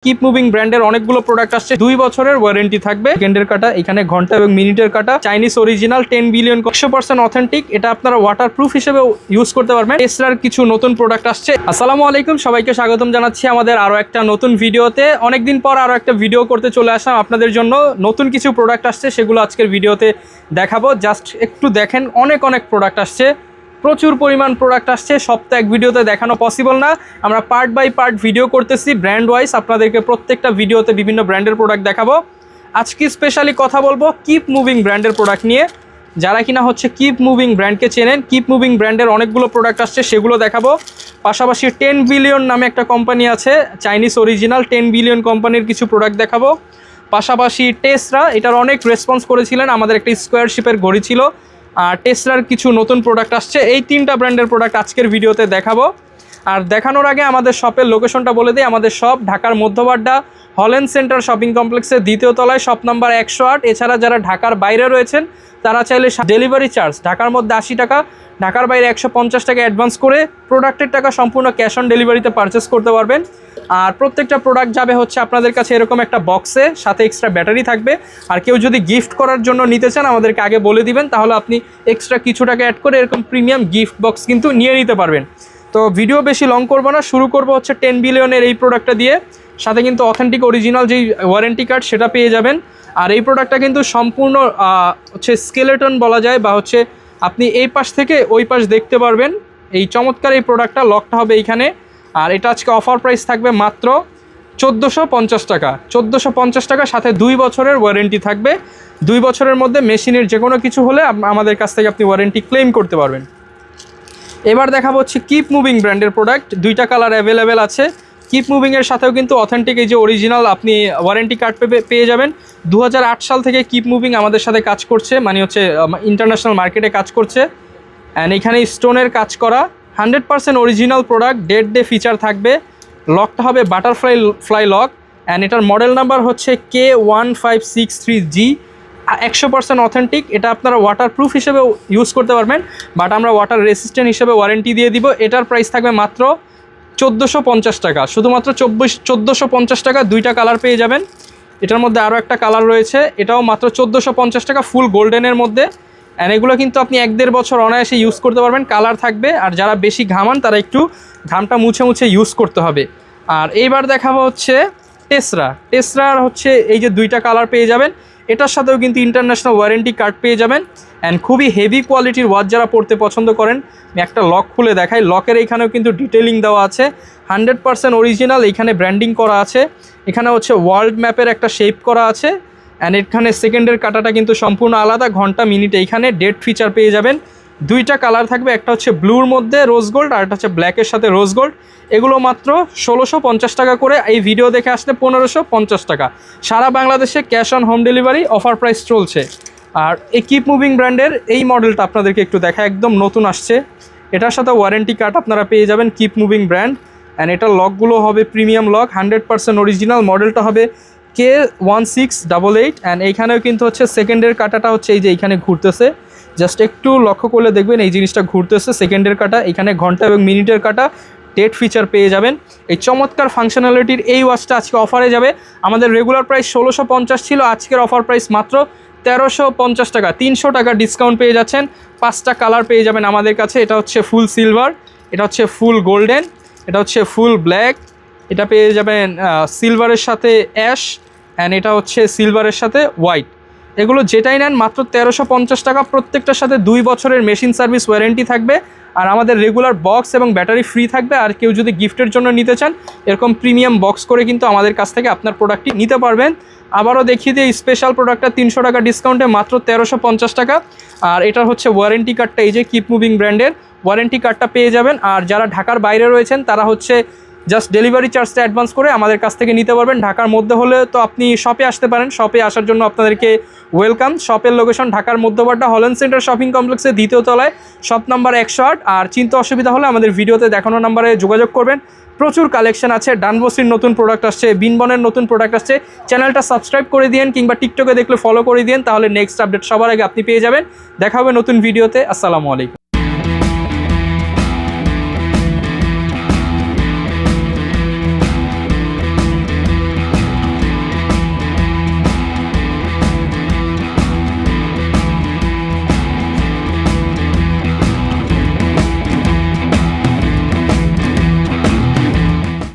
Keep moving ব্র্যান্ডের অনেকগুলো product আসছে 2 বছরের ওয়ারেন্টি থাকবে। সেকেন্ডের কাটা, এখানে ঘন্টা এবং মিনিটের কাটা, চাইনিজ অরিজিনাল 10 বিলিয়ন 100% অথেন্টিক। এটা আপনারা ওয়াটারপ্রুফ হিসেবে ইউজ করতে পারবেন। টেসলার কিছু নতুন প্রোডাক্ট আসছে। আসসালামু আলাইকুম, সবাইকে স্বাগতম জানাচ্ছি আমাদের আরো একটা নতুন ভিডিওতে। অনেকদিন পর আরো একটা ভিডিও করতে চলে আসলাম আপনাদের জন্য। নতুন কিছু প্রোডাক্ট আসছে, সেগুলো আজকের ভিডিওতে দেখাবো। জাস্ট একটু দেখেন, অনেক প্রোডাক্ট আসছে, প্রচুর পরিমাণ প্রোডাক্ট আসছে। সব তো এক ভিডিওতে দেখানো পসিবল না, আমরা পার্ট বাই পার্ট ভিডিও করতেছি। ব্র্যান্ড ওয়াইজ আপনাদেরকে প্রত্যেকটা ভিডিওতে বিভিন্ন ব্র্যান্ডের প্রোডাক্ট দেখাবো। আজকে স্পেশালি কথা বলবো কিপ মুভিং ব্র্যান্ডের প্রোডাক্ট নিয়ে। যারা কিনা হচ্ছে কিপ মুভিং ব্র্যান্ডকে চেনেন, কিপ মুভিং ব্র্যান্ডের অনেকগুলো প্রোডাক্ট আসছে, সেগুলো দেখাবো। পাশাপাশি 10 বিলিয়ন নামে একটা কোম্পানি আছে, চাইনিজ অরিজিনাল 10 বিলিয়ন কোম্পানির কিছু প্রোডাক্ট দেখাবো। পাশাপাশি টেসলা, এটার অনেক রেসপন্স করেছিলেন, আমাদের একটা স্কোয়ারশিপের ঘড়ি ছিল। আর টেসলার কিছু নতুন প্রোডাক্ট আসছে। এই 3টা ব্র্যান্ডের প্রোডাক্ট আজকের ভিডিওতে দেখাবো। আর দেখানোর আগে আমাদের শপের লোকেশনটা বলে দিই। আমাদের শপ ঢাকার মধ্যবাড্ডা হল্যান্ড সেন্টার শপিং কমপ্লেক্সের 2য় তলায়, শপ নাম্বার 108। এছাড়া যারা ঢাকার বাইরে রয়েছেন তারা চাইলে ডেলিভারি চার্জ ঢাকার মধ্যে 80 টাকা, ঢাকার বাইরে 150 টাকা অ্যাডভান্স করে প্রোডাক্টের টাকা সম্পূর্ণ ক্যাশ অন ডেলিভারিতে পারচেস করতে পারবেন। আর প্রত্যেকটা প্রোডাক্ট যাবে হচ্ছে আপনাদের কাছে এরকম একটা বক্সে, সাথে এক্সট্রা ব্যাটারি থাকবে। আর কেউ যদি গিফট করার জন্য নিতে চান আমাদেরকে আগে বলে দিবেন, তাহলে আপনি এক্সট্রা কিছু টাকা অ্যাড করে এরকম প্রিমিয়াম গিফট বক্স কিন্তু নিয়ে নিতে পারবেন। তো ভিডিও বেশি লং করবো না, শুরু করবো হচ্ছে 10 বিলিয়নের এই প্রোডাক্টটা দিয়ে। সাথে কিন্তু অথেন্টিক অরিজিনাল যেই ওয়ারেন্টি কার্ড সেটা পেয়ে যাবেন। আর এই প্রোডাক্টটা কিন্তু সম্পূর্ণ হচ্ছে স্কেলেটন বলা যায়, বা হচ্ছে আপনি এই পাশ থেকে ওই পাশ দেখতে পারবেন। এই চমৎকার এই প্রোডাক্টটা লকটা হবে এইখানে। আর এটা আজকে অফার প্রাইস থাকবে মাত্র 1450 টাকা। 1450 টাকা, সাথে 2 বছরের ওয়ারেন্টি থাকবে। 2 বছরের মধ্যে মেশিনের যে কোনো কিছু হলে আমাদের কাছ থেকে আপনি ওয়ারেন্টি ক্লেম করতে পারবেন। এবার দেখাবো হচ্ছে কিপ মুভিং ব্র্যান্ডের প্রোডাক্ট। 2টা কালার অ্যাভেলেবেল আছে। কিপ মুভিংয়ের সাথেও কিন্তু অথেন্টিক এই যে অরিজিনাল আপনি ওয়ারেন্টি কার্ড পেয়ে যাবেন। 2008 সাল থেকে কিপ মুভিং আমাদের সাথে কাজ করছে, মানে হচ্ছে ইন্টারন্যাশনাল মার্কেটে কাজ করছে। অ্যান্ড এখানে স্টোনের কাজ করা 100% অরিজিনাল প্রোডাক্ট। ডে ফিচার থাকবে। লকটা হবে বাটারফ্লাই লক। অ্যান্ড এটার মডেল নাম্বার হচ্ছে K1563G। 100% অথেন্টিক। এটা আপনারা ওয়াটারপ্রুফ হিসেবে ইউজ করতে পারবেন, বাট আমরা ওয়াটার রেসিস্ট্যান্ট হিসেবে ওয়ারেন্টি দিয়ে দিব। এটার প্রাইস থাকবে মাত্র 1450 টাকা, শুধুমাত্র 1450 টাকা। 2টা কালার পেয়ে যাবেন। এটার মধ্যে আরও একটা কালার রয়েছে, এটাও মাত্র 1450 টাকা, ফুল গোল্ডেনের মধ্যে। অ্যান্ড এগুলো কিন্তু আপনি 1-1.5 বছর অনায়াসে ইউজ করতে পারবেন। কালার থাকবে, আর যারা বেশি ঘামান তারা একটু ঘামটা মুছে ইউজ করতে হবে। আর এইবার দেখাবো হচ্ছে টেসলার হচ্ছে এই যে 2টা কালার পেয়ে যাবেন। এটার সাথেও কিন্তু ইন্টারন্যাশনাল ওয়ারেন্টি কার্ড পেয়ে যাবেন। অ্যান্ড খুবই হেভি কোয়ালিটির ওয়াচ যারা পড়তে পছন্দ করেন, আমি একটা লক খুলে দেখাই। লকের এইখানেও কিন্তু ডিটেলিং দেওয়া আছে, 100% অরিজিনাল। এইখানে ব্র্যান্ডিং করা আছে। এখানে হচ্ছে ওয়ার্ল্ড ম্যাপের একটা শেপ করা আছে। অ্যান্ড এখানে সেকেন্ডের কাটাটা কিন্তু সম্পূর্ণ আলাদা, ঘন্টা মিনিট। এইখানে ডেট ফিচার পেয়ে যাবেন। 2টা কালার থাকবে, একটা হচ্ছে ব্লুর মধ্যে রোজ গোল্ড, আর একটা হচ্ছে ব্ল্যাকের সাথে রোজ গোল্ড। এগুলো মাত্র 1650 টাকা করে। এই ভিডিও দেখে আসলে 1550 টাকা। সারা বাংলাদেশে cash on home delivery offer price চলছে। আর এই কিপ মুভিং ব্র্যান্ডের এই মডেলটা আপনাদেরকে একটু দেখা, একদম নতুন আসছে। এটার সাথে ওয়ারেন্টি কার্ড আপনারা পেয়ে যাবেন, কিপ মুভিং ব্র্যান্ড। অ্যান্ড এটার লকগুলো হবে প্রিমিয়াম লক, 100% অরিজিনাল। মডেলটা হবে K1688। অ্যান্ড এইখানেও কিন্তু হচ্ছে সেকেন্ডের কাটাটা হচ্ছে এই যে এইখানে ঘুরতেছে। জাস্ট একটু লক্ষ্য করলে দেখবেন এই জিনিসটা ঘুরতেছে, সেকেন্ডের কাটা। এখানে ঘন্টা এবং মিনিটের কাটা, ডেট ফিচার পেয়ে যাবেন। এই চমৎকার ফাংশনালিটির এই ওয়াচটা আজকে অফারে যাবে। আমাদের রেগুলার প্রাইস 1650 ছিল, আজকের অফার প্রাইস মাত্র 1350 টাকা। 300 টাকা ডিসকাউন্ট পেয়ে যাচ্ছেন। 5টা কালার পেয়ে যাবেন আমাদের কাছে। এটা হচ্ছে ফুল সিলভার, এটা হচ্ছে ফুল গোল্ডেন, এটা হচ্ছে ফুল ব্ল্যাক, এটা পেয়ে যাবেন সিলভারের সাথে অ্যাশ, অ্যান্ড এটা হচ্ছে সিলভারের সাথে হোয়াইট। এগুলো যেটাই নেন মাত্র 1350 টাকা। প্রত্যেকটার সাথে 2 বছরের মেশিন সার্ভিস ওয়ারেন্টি থাকবে। আর আমাদের রেগুলার বক্স এবং ব্যাটারি ফ্রি থাকবে। আর কেউ যদি গিফটের জন্য নিতে চান, এরকম প্রিমিয়াম বক্স করে কিন্তু আমাদের কাছ থেকে আপনার প্রোডাক্টটি নিতে পারবেন। আবারও দেখিয়ে দিয়ে স্পেশাল প্রোডাক্টটা 300 টাকা ডিসকাউন্টে মাত্র 1350 টাকা। আর এটার হচ্ছে ওয়ারেন্টি কার্ডটা, এই যে কিপ মুভিং ব্র্যান্ডের ওয়ারেন্টি কার্ডটা পেয়ে যাবেন। আর যারা ঢাকার বাইরে রয়েছেন তারা হচ্ছে জাস্ট ডেলিভারি চার্জটা অ্যাডভান্স করে আমাদের কাছ থেকে নিতে পারবেন। ঢাকার মধ্যে হলে তো আপনি শপে আসতে পারেন, শপে আসার জন্য আপনাদেরকে ওয়েলকাম। শপের লোকেশন ঢাকার মধ্যবাড্ডা হল্যান্ড সেন্টার শপিং কমপ্লেক্সের 2য় তলায়, শপ নাম্বার 108। আর চিন্তা অসুবিধা হলে আমাদের ভিডিওতে দেখানো নাম্বারে যোগাযোগ করবেন। প্রচুর কালেকশন আছে। ডানবসির নতুন প্রোডাক্ট আসছে, বিনবনের নতুন প্রোডাক্ট আসছে। চ্যানেলটা সাবস্ক্রাইব করে দিন, কিংবা টিকটকে দেখলে ফলো করে দিন, তাহলে নেক্সট আপডেট সবার আগে আপনি পেয়ে যাবেন। দেখা হবে নতুন ভিডিওতে। আসসালামু আলাইকুম।